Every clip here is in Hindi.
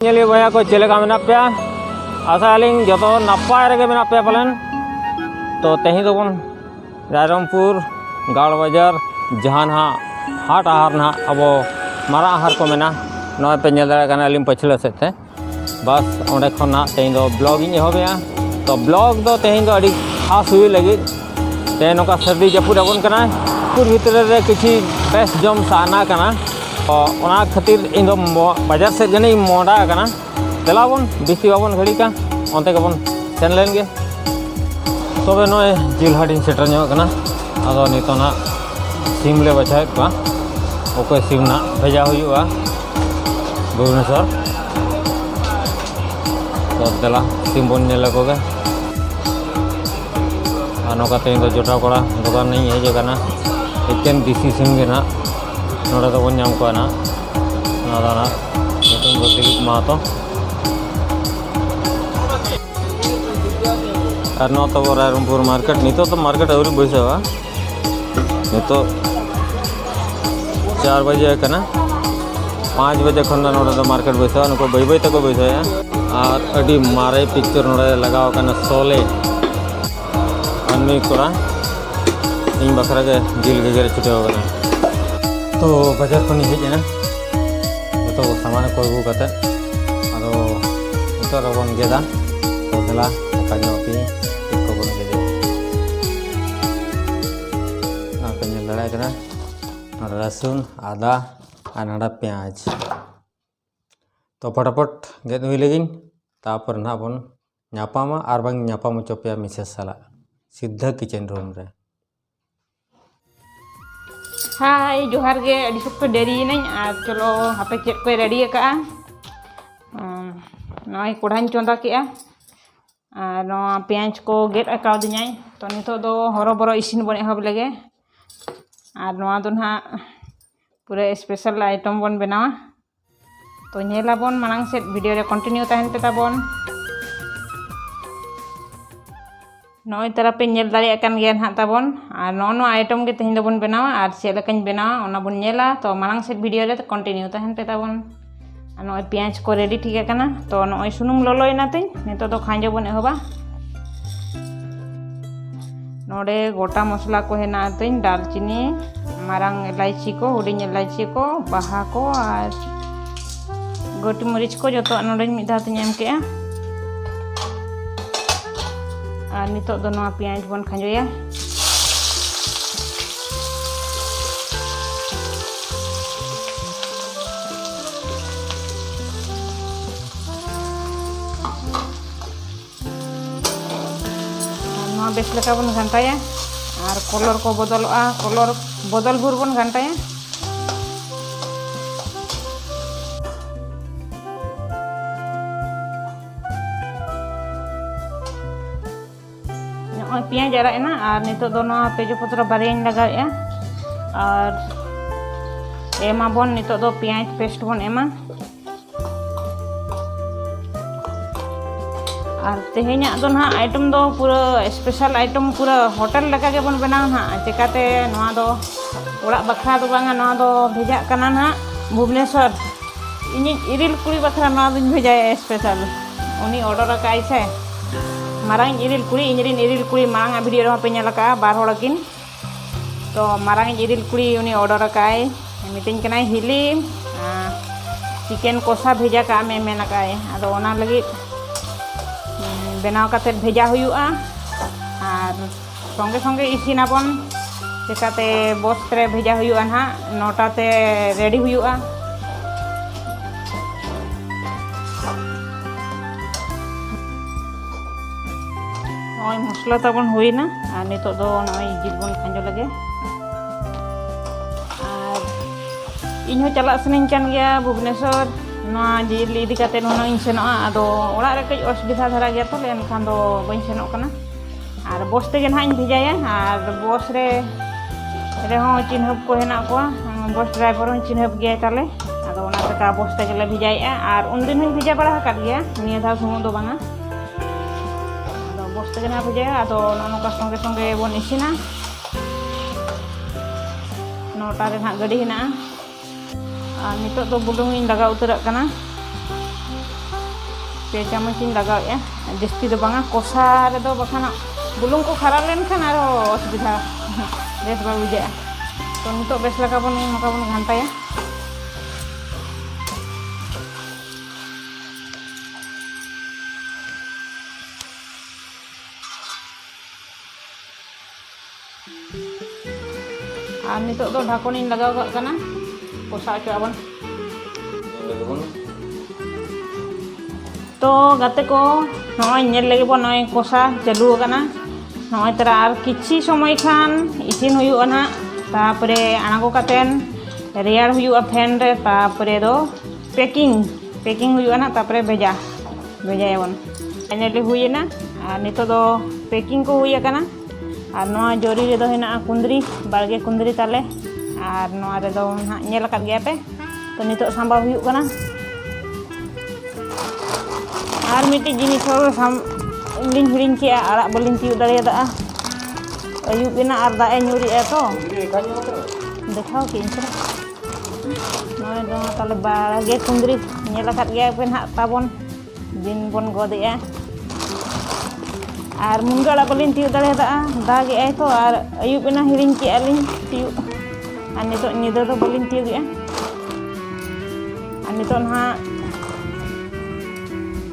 चलिए भैया को चलेगा मेना पे आशा आलिंग जो नपाय रगे मेना पे पालन तो तेही तो रायरंगपुर गाड़ बाजार जहाँ ना हाट आहार ना अब मारा आहार को मेना नॉय पे नल दाड़ा पछले सेते बस ओंडे खन ना तेही दो ब्लॉग इन एहबेआ तो ब्लॉग दो तेही दो अड़ी खास हुई लगी ते नोका सर्दी जपुद आबन कना पुर भितर रे किछि बेस्ट जम साना कना ओना खातिर इन दो बाजार से जने मोड़ा कना चलाबन बेसी बाबन घड़ी का onte गबन सेन लेन गे तबे नय जिलहाटी सेटर ᱧᱚᱜ कना आदो नितोना सिम ले बचाए का ओके सिम ना भेजा हुआ भुवनेश्वर तो दला सिम बन नेला कोगे नौका तेज जोटा कड़ा दुकान नहीं हेज कना एकेन देसी सिम गे ना नोडे दो बन नाम को ना नादाना नितों दो दिलीप महतो और नौ तब रायरंगपुर मार्केट नितो तो मार्केट अवरी बैसावा नितो 4 बजे कना 5 बजे खन नोडे तो मार्केट बैसावा नको बै बै तक बैसाया और अडी मारे पिक्चर नोडे लगाव कना सोले अन्मी कोड़ा इन बखरा के जिल के गेरे छुटे होगना तो बाजार खन हेज ना तो सामान को अगू कते आदो तो रबन गेदा तो दला काजो पी को बन गेदे ना पेन लड़ाई कना लहसुन आदा और नाड़ा प्याज तो फटाफट गेद हुई लगिन तापर ना बन नापामा और बांग नापाम चोपिया मिसेस साला सीधा किचन रूम रे हाय जोहार गे अड़ी सुख डेरी नहीं और चलो हापे चेक को रेडी का नय कोढ़ाई चंदा के पेंच को गेट आकाव दिनाई तो नितो दो हरो बरो इसिन बन एहब लगे और नवा दो ना पूरे स्पेशल आइटम बन बनावा तो नेलाबन मांग से वीडियो रे कंटिन्यू तहन पे ताबन नय तरह पे नेल दाड़े अकन गे ना ताबन और नो आइटम के तेहिन दोबन बनावा और से लकन बनावा ओना बन नेला तो मांग से वीडियो रे कंटिन्यू तहन पे ताबन नय पेंच को रेडी ठीक है तो नय सुनुम ललोयना तीन नितो दो खांजो बन एहबा नोडे गोटा मसला को हेना तीन दालचीनी मारांग इलायची को हुडिंग इलायची को बाहा को और गोटी मरीच को जो तो नोडे मिदा तीन एम के और नितो दो नवा पेंच बन खांजोया बेस लेका बन घंटाया और कलर को बदलवा कलर बदल भूर बन घंटाया पेंज आराना और नितो दो पेजो पत्र बारिया लगाया और एमा बन नितो दो पेंज पेस्ट बन एमा और तेहेना दो ना आइटम दो पूरा स्पेशल आइटम पूरा होटल लगा के बन बनाव ना चिकाते नवा दो ओड़ा बखरा दो बांगा नवा दो भेजा कना ना भुवनेश्वर इनी इरिल कुड़ी बखरा नवा दिन भेजाए स्पेशल उनी ऑर्डर काई से मारांग इरिल कुड़ी इनरिन इरिल कुड़ी मांग वीडियो रे पे नेला का बार होड़किन तो मारांग इरिल कुड़ी उनी ऑर्डर काई मिटिंग कनाई हिली चिकन कोसा भेजा का में मेना काई आदो ओना लगी बनाव काते भेजा हुआ और संगे संगे इसिनाबन चिकाते बस रे भेजा हुआ ना 9टा ते रेडी हुआ नय मसला तबन हुईना और नितो दो नय जिल बन खांजो लगे और इन हो चला सनिन कान गया भुवनेश्वर जिल इदी काते नोनो इन सेनोआ आदो ओड़ा रे कई असुविधा धरा गया तो एनखान दो बइन सेनोक कना और बस ते ना इन भेजाया और बस रे हो चिन्हब को हेना को बस ड्राइवर हो चिन्हब गया ताले आदो ओना तका बस ते गेले भेजाया और उन दिन हो भेजा बड़ा हकात गया निया धा सुमु दो बांगा आदो बस ते ना भेजाया आदो नोनो का संगे संगे बन इसिना 9टा रे ना गाड़ी हेना नितो दो बुलुंग इन लगा उतरक कना पे चामच इन लगाया जस्ती दो बांगा कोसा रे दो बखाना बुलुंग को खराब लेन खान आरो असुविधा बेस बा बुझा तो नितो बेस लगा बन घंटाया और नितो दो ढाकन इन लगाव काग कना कोसा चोबन तो गाते को नय नेल लगे बन नय कोसा चालू कना नय तरा आर किछि समय खान इसिन हुयुआ ना तापरे आणागो कातेन रेयार हुयुआ फैन रे तापरे दो पैकिंग हुयुआ ना तापरे भेजायाबन फाइनली हुयना और नितो दो पैकिंग को हुई कना और नोआ जोरी रे दो हेना कुंदरी बारगे कुंदरी ताले और नोआ रे दो ना नेल काट गया पे तो नितो सांबा हुयुआ कना और मिट्टी जिनिस लिन हिरिन के आड़ा बलिन तिउ दाड़ेदा अयुब बिना और दाए ᱧᱩᱨᱤ तो देखाओ कि नय दो ताले बारगे कुंदरी नेल काट गया पे ना ताबन दिन बन गदेआ और मुंगाड़ा बलिन तिउ दाड़ेदा दागे तो और अयुब बिना हिरिन के आलिन तिउ और नितो निदो दो बलिन तिउ गया और नितो ना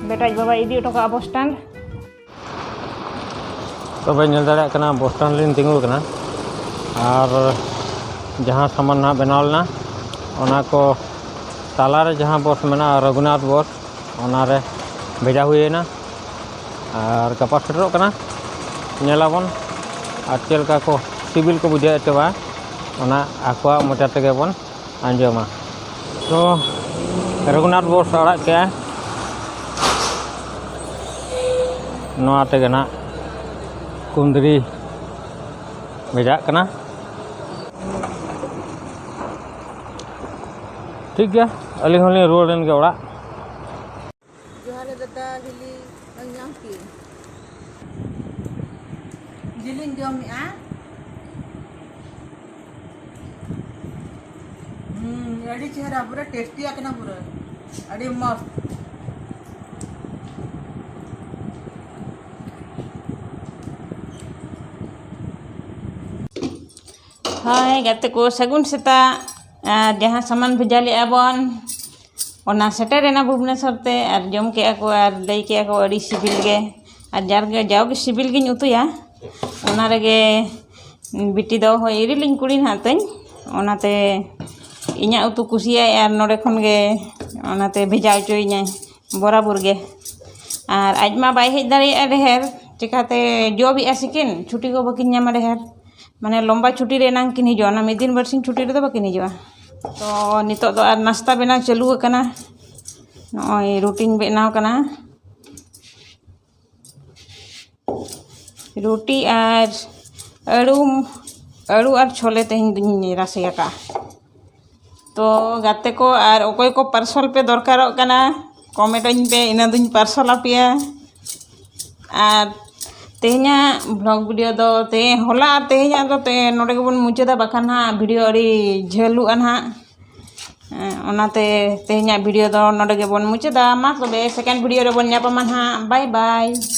बेटा बाबा इदी टोका बस स्टैंड तो नेल दाड़ा कना बस स्टैंड लिन तिंगु कना और जहाँ सामान ना बनावलना ओना को ताला रे जहाँ बस मेना रघुनाथ बस ओना रे भेजा हुएना और गपा सेटरो कना नेलाबन और चलका को सिविल को बुझा एतबा ओना आकवा मोटा तेगे बन आंजमा तो रघुनाथ बस आड़ा के नोआ तेगे ना कुंदरी भेजा कना ठीक गया अली होली रोड के ओड़ा जोहारे दादा दिली अंजाम की जिलिंग जम आ अड़ी चेहरा पूरा टेस्टी आकना पूरा अड़ी मस्त हाय गाते को सगुन सेता जहाँ सामान भेजा ले बन ओना सेटेरेना भुवनेश्वर ते और जम के को और लई के को अड़ी सिबिल गे और जार जाओगे सिबिल गिन उतुया ओना रेगे बिटी दो हो इरिलिंग कुड़ी हातन ओनाते इन्या उतु कुसिया और नोडे खन गे ओनाते भेजा चोइना बराबर गे और आजमा बाय हेज दाड़िया रेहर चिकाते जो भी आसिकिन छुट्टी को बकिन नामा रेहर माने लंबा छुट्टी रे नांग किन हिजुआ ना मिद दिन बरसिंग छुट्टी रे तो बकिन हिजुआ तो नितो दो आर नाश्ता बनाव चालू कना नय रूटीन बनाव कना रोटी और अड़ू और छोले तेहन दुनी रासिया का तो गाते को और ओकोय को पार्सल पे दरकार कना कमेंटन पे इना दुन पार्सल आपिया और तेहना ब्लॉग वीडियो दो ते होला तेहना दो ते नोडे के बन मुचादा बाखान हा वीडियो अड़ी झेलु अनहा ओनाते तेहना वीडियो दो नोडे के बन मुचादा मा तबे सेकंड वीडियो रे बन न्यापामान हा बाय बाय।